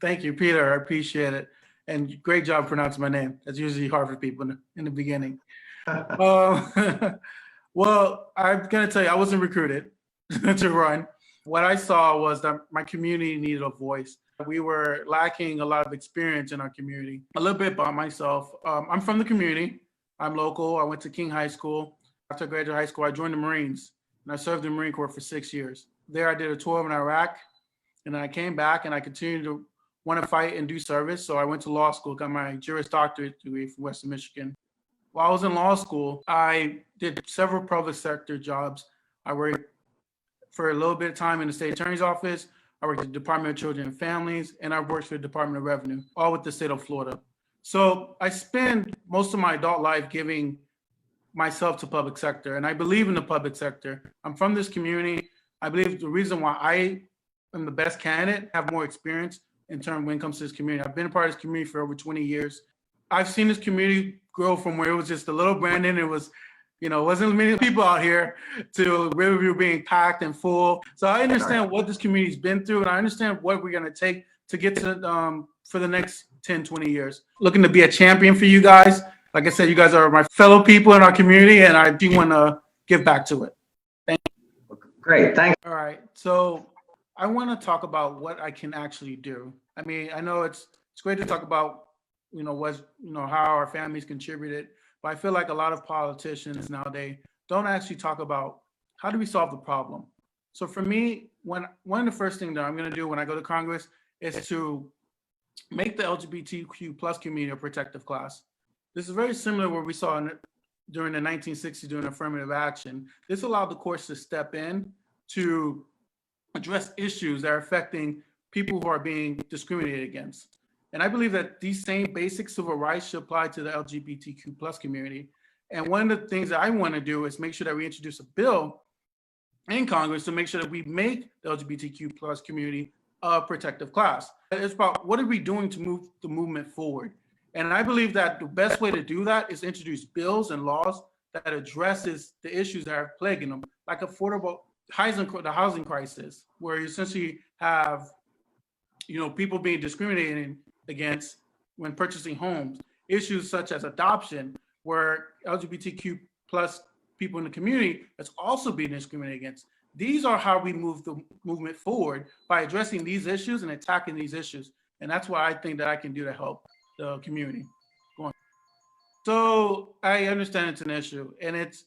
Thank you, Peter. I appreciate it. And great job pronouncing my name. That's usually hard for people in the beginning. Well, I'm going to tell you, I wasn't recruited to run. What I saw was that my community needed a voice. We were lacking a lot of experience in our community. A little bit about myself. I'm from the community. I'm local. I went to King High School. After I graduated high school, I joined the Marines, and I served in the Marine Corps for 6 years. There, I did a tour in Iraq, and then I came back, and I continued to want to fight and do service. So I went to law school, got my Juris Doctorate degree from Western Michigan. While I was in law school, I did several public sector jobs. I worked for a little bit of time in the state attorney's office. I worked at the Department of Children and Families, and I worked for the Department of Revenue, all with the state of Florida. So I spend most of my adult life giving myself to public sector, and I believe in the public sector. I'm from this community. I believe the reason why I am the best candidate, have more experience in terms when it comes to this community. I've been a part of this community for over 20 years. I've seen this community grow from where it was just a little Brandon. It was, wasn't many people out here to Riverview being packed and full. So I understand what this community's been through, and I understand what we're going to take to get to for the next 10, 20 years. Looking to be a champion for you guys. Like I said, you guys are my fellow people in our community, and I do want to give back to it. Thank you. Great, thanks. All right, so I want to talk about what I can actually do. I mean, I know it's great to talk about, how our families contributed, but I feel like a lot of politicians nowadays don't actually talk about how do we solve the problem. So for me, one of the first things that I'm going to do when I go to Congress is to make the LGBTQ plus community a protective class. This is very similar to what we saw during the 1960s during affirmative action. This allowed the courts to step in to address issues that are affecting people who are being discriminated against. And I believe that these same basic civil rights should apply to the LGBTQ plus community. And one of the things that I want to do is make sure that we introduce a bill in Congress to make sure that we make the LGBTQ plus community a protective class. It's about what are we doing to move the movement forward. And I believe that the best way to do that is introduce bills and laws that addresses the issues that are plaguing them, like affordable the housing crisis, where you essentially have, people being discriminated against when purchasing homes, issues such as adoption, where LGBTQ plus people in the community that's also being discriminated against. These are how we move the movement forward, by addressing these issues and attacking these issues. And that's what I think that I can do to help the community. So I understand it's an issue, and it's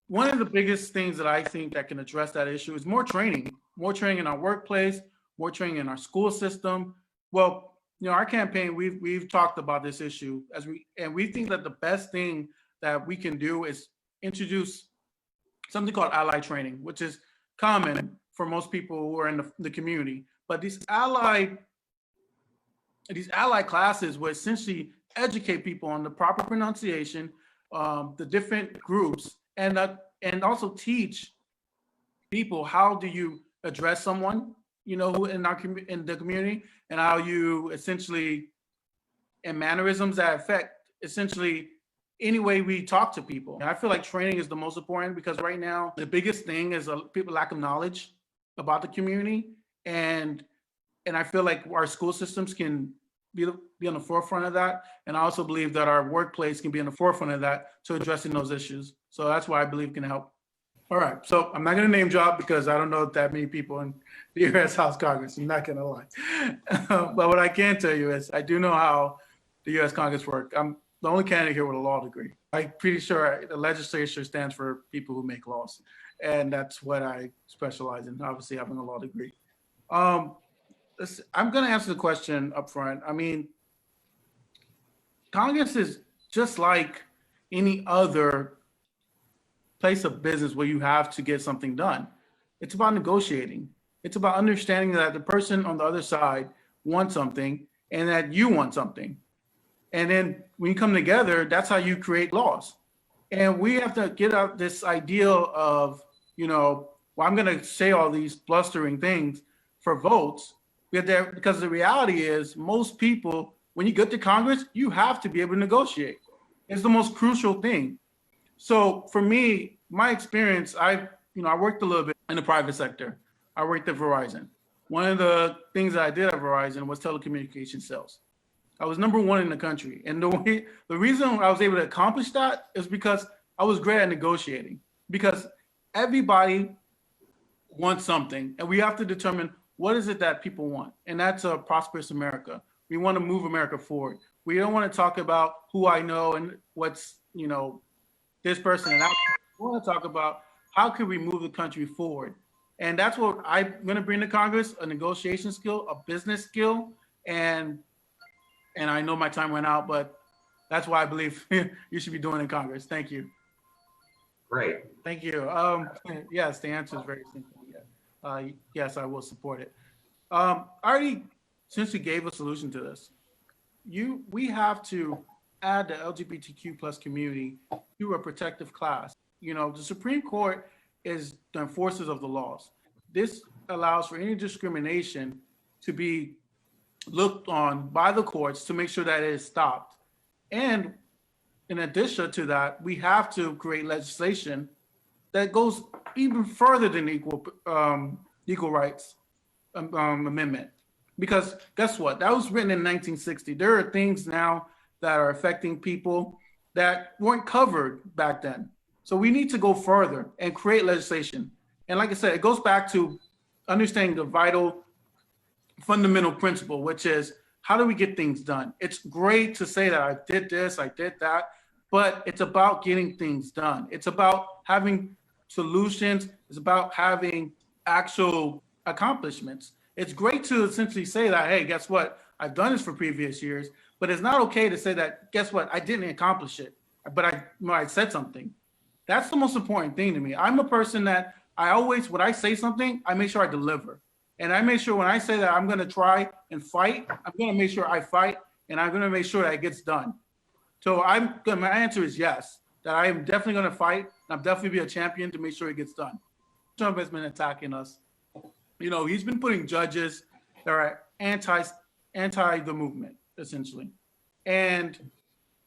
one of the biggest things that I think that can address that issue is more training in our workplace, more training in our school system. Well, our campaign, we've talked about this issue and we think that the best thing that we can do is introduce something called ally training, which is common for most people who are in the community. But these ally classes will essentially educate people on the proper pronunciation, the different groups, and also teach people how do you address someone, who in the community, and how you essentially, and mannerisms that affect essentially any way we talk to people. And I feel like training is the most important, because right now the biggest thing is people lack of knowledge about the community, and I feel like our school systems can be on the forefront of that. And I also believe that our workplace can be on the forefront of that to addressing those issues. So that's why I believe can help. All right, so I'm not going to name drop because I don't know that many people in the U.S. House Congress. I'm not going to lie. But what I can tell you is I do know how the U.S. Congress works. I'm the only candidate here with a law degree. I'm pretty sure the legislature stands for people who make laws. And that's what I specialize in, obviously having a law degree. I'm going to answer the question up front. I mean, Congress is just like any other place of business where you have to get something done. It's about negotiating. It's about understanding that the person on the other side wants something and that you want something. And then when you come together, that's how you create laws. And we have to get out this ideal of, well, I'm going to say all these blustering things for votes, because the reality is most people, when you get to Congress, you have to be able to negotiate. It's the most crucial thing. So for me, my experience, I worked a little bit in the private sector. I worked at Verizon. one of the things that I did at Verizon was telecommunication sales. I was #1 in the country. And the reason I was able to accomplish that is because I was great at negotiating, because everybody wants something and we have to determine what is it that people want. And that's a prosperous America. We want to move America forward. We don't want to talk about who I know and what's, this person and that. We want to talk about how can we move the country forward. And that's what I'm going to bring to Congress, a negotiation skill, a business skill. And I know my time went out, but that's why I believe you should be doing in Congress. Thank you. Great. Thank you. Yes, the answer is very simple. Yeah. Yes, I will support it. Since you gave a solution to this, we have to add the LGBTQ plus community to a protective class. The Supreme Court is the enforcers of the laws. This allows for any discrimination to be looked on by the courts to make sure that it is stopped. And in addition to that, we have to create legislation that goes even further than equal rights amendment. Because guess what? That was written in 1960. There are things now that are affecting people that weren't covered back then. So we need to go further and create legislation. And like I said, it goes back to understanding the vital fundamental principle, which is how do we get things done? It's great to say that I did this, I did that, but it's about getting things done. It's about having solutions. It's about having actual accomplishments. It's great to essentially say that, hey, guess what? I've done this for previous years, but it's not okay to say that, guess what? I didn't accomplish it, but I said something. That's the most important thing to me. I'm a person that when I say something, I make sure I deliver. And I make sure when I say that I'm going to try and fight, I'm going to make sure I fight, and I'm going to make sure that it gets done. So my answer is yes, that I am definitely going to fight. And I'm definitely be a champion to make sure it gets done. Trump has been attacking us. He's been putting judges that are anti the movement, essentially. And,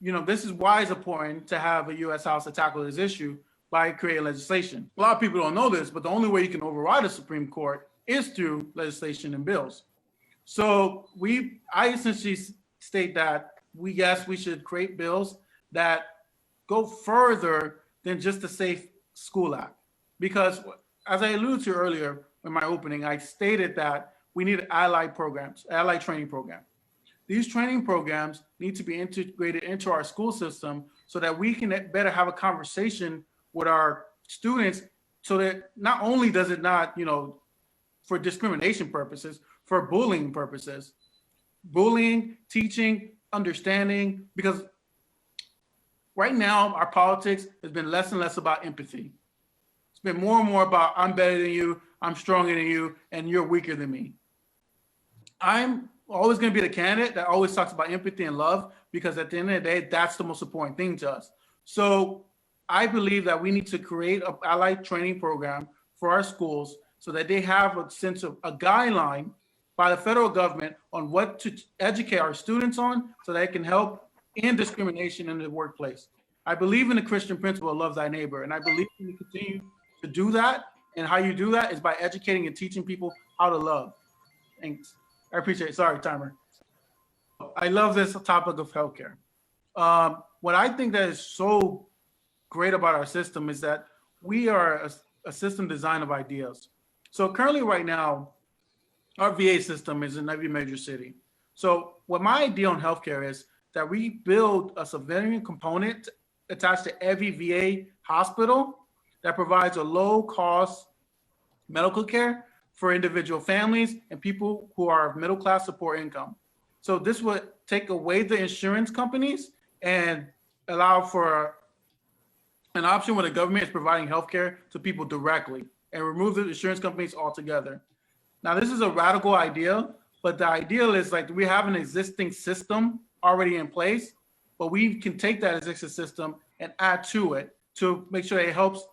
this is why it's important to have a U.S. House to tackle this issue by creating legislation. A lot of people don't know this, but the only way you can override the Supreme Court is through legislation and bills. So I essentially state that we should create bills that go further than just the Safe School Act. Because as I alluded to earlier in my opening, I stated that we need allied training program. These training programs need to be integrated into our school system so that we can better have a conversation with our students, so that not only does it not, for discrimination purposes, for bullying purposes, teaching, understanding, because right now our politics has been less and less about empathy. It's been more and more about I'm better than you, I'm stronger than you, and you're weaker than me. I'm always going to be the candidate that always talks about empathy and love, because at the end of the day, that's the most important thing to us. So I believe that we need to create an allied training program for our schools so that they have a sense of a guideline by the federal government on what to educate our students on, so that it can help in discrimination in the workplace. I believe in the Christian principle of love thy neighbor, and I believe we continue to do that. And how you do that is by educating and teaching people how to love. Thanks. I appreciate it. Sorry, timer. I love this topic of healthcare. What I think that is so great about our system is that we are a system design of ideas. So currently right now, our VA system is in every major city. So what my idea on healthcare is that we build a civilian component attached to every VA hospital that provides a low cost medical care for individual families and people who are middle class support income. So this would take away the insurance companies and allow for an option where the government is providing healthcare to people directly and remove the insurance companies altogether. Now, this is a radical idea, but the ideal is like we have an existing system already in place, but we can take that existing system and add to it to make sure it helps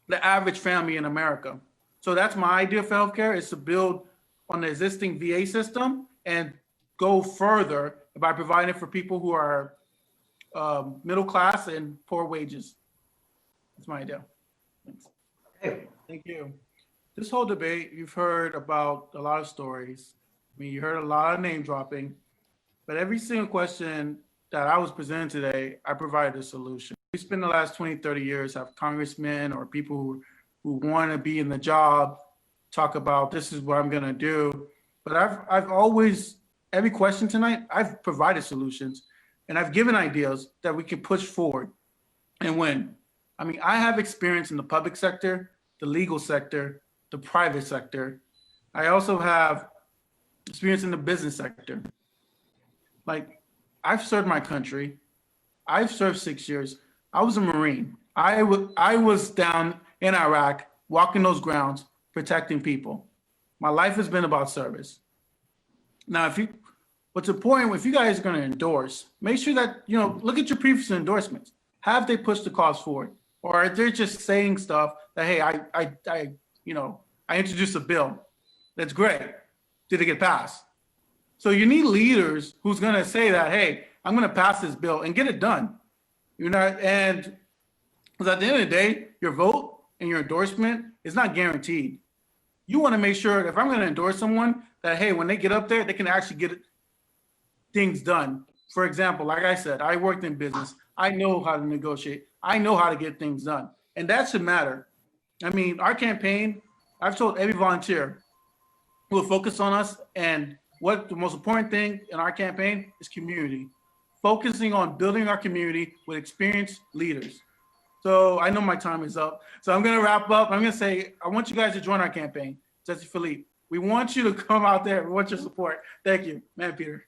the average family in America. So that's my idea for healthcare, is to build on the existing VA system and go further by providing it for people who are middle class and poor wages. That's my idea. Thanks. Okay. Thank you. This whole debate, you've heard about a lot of stories. I mean, you heard a lot of name dropping, but every single question that I was presented today, I provided a solution. We spent the last 20, 30 years have congressmen or people who want to be in the job talk about this is what I'm going to do. But I've always, every question tonight, I've provided solutions and I've given ideas that we can push forward and win. I mean, I have experience in the public sector, the legal sector, the private sector. I also have experience in the business sector. Like, I've served my country. I've served 6 years. I was a Marine. I was down in Iraq, walking those grounds, protecting people. My life has been about service. Now, what's important, if you guys are going to endorse, make sure that, look at your previous endorsements. Have they pushed the cause forward? Or are they just saying stuff that, hey, I introduced a bill. That's great. Did it get passed? So you need leaders who's going to say that, hey, I'm going to pass this bill and get it done. And because at the end of the day, your vote and your endorsement is not guaranteed. You want to make sure if I'm going to endorse someone that, hey, when they get up there, they can actually get things done. For example, like I said, I worked in business. I know how to negotiate. I know how to get things done. And that should matter. I mean, our campaign, I've told every volunteer who will focus on us. And what the most important thing in our campaign is community. Focusing on building our community with experienced leaders. So I know my time is up. So I'm going to wrap up. I'm going to say, I want you guys to join our campaign. Jesse Philippe, we want you to come out there. We want your support. Thank you, man, Peter.